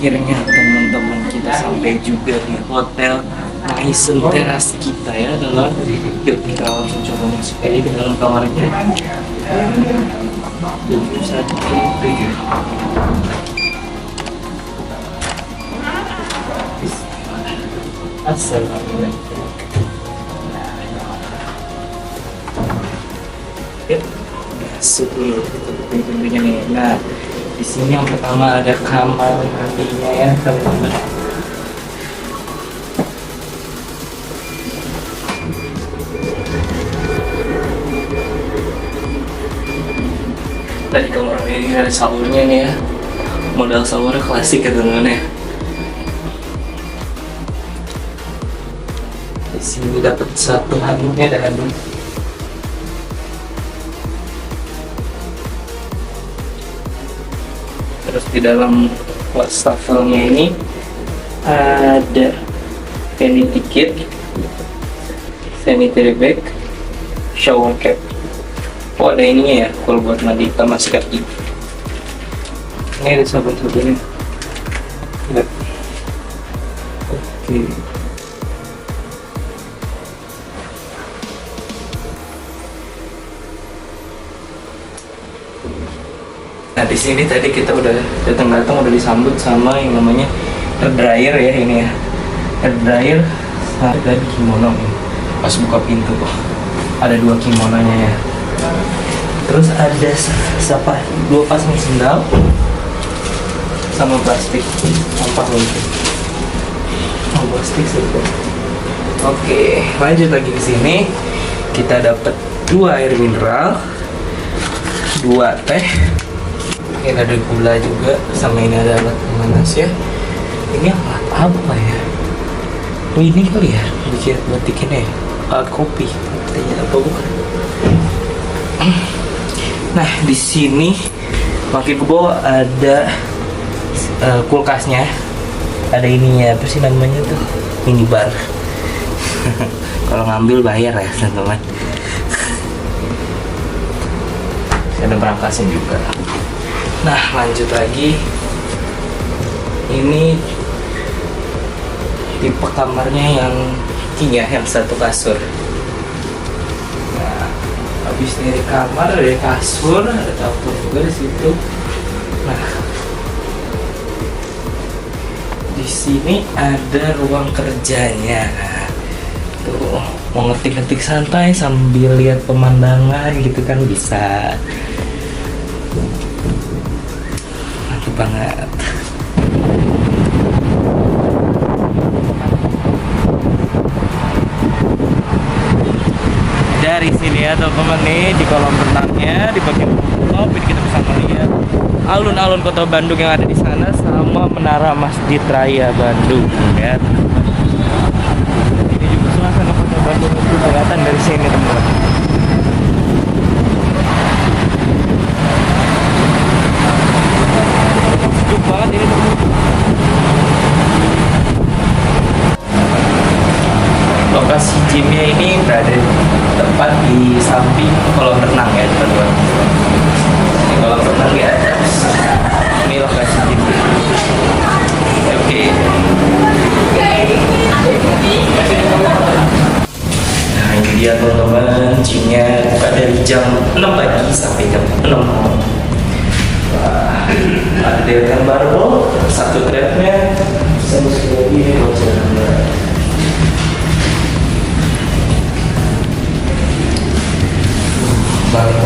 akhirnya teman-teman kita sampai juga di hotel Maison Teras kita ya adalah. Yuk kita langsung coba masuk aja ke dalam kamarnya. Satu, tujuh. Assalamualaikum. Yuk, masuk dulu pintunya nih. Nah, di sini yang pertama ada kamar mandinya ya teman-teman. Tadi kamar ini ada showernya nih ya. Modal showernya klasik ya teman-teman ya. Di sini dapat satu handuknya dan handuk. Terus di dalam wastafelnya ini ada vanity kit, sanitary bag, shower cap. Oh ada ininya ya, kalau buat mandi sama sikat gigi. Ini ada sabun-sabunnya. Lihat. Oke. Nah di sini tadi kita udah datang udah disambut sama yang namanya hair dryer ya ini ya. Hair dryer dan kimono ini. Pas buka pintu tuh ada dua kimononya ya. Terus ada dua pasang sendal sama plastik sampah lagi. Oh plastik sampah. Oke, lanjut lagi ke sini. Kita dapat dua air mineral, dua teh. Ini ada gula juga, sama ini ada alat pemanas ya. Ini alat apa ya? Oh ini kali ya, bikinnya ya. Alat kopi, katanya apa bukan? Nah di sini makin ke bawah ada kulkasnya. Ada ininya apa sih namanya tuh? Minibar. Kalau ngambil bayar ya teman-teman. Ada berangkasnya juga. Nah lanjut lagi, ini tipe kamarnya yang king ya, yang satu kasur. Nah habis dari kamar ada kasur, ada dapur juga di situ. Nah di sini ada ruang kerjanya. Tuh mau ngetik-ngetik santai sambil lihat pemandangan gitu kan bisa. Banget dari sini ya teman-teman nih, di kolam renangnya di bagian top ini kita bisa melihat alun-alun kota Bandung yang ada di sana sama menara Masjid Raya Bandung ya teman-teman. Ini juga suasana kota Bandung itu kelihatan dari sini teman-teman. Banget ini tuh. Lokasi gymnya ini berada tepat di samping kolam renang ya teman-teman. Ini kolam renang di atas. Ini lokasi gym. Oke. Nah ini dia teman-teman, gymnya buka dari jam 6 pagi sampai jam 6 malam. Ada yang barbel, satu trapnya, sama sekali balik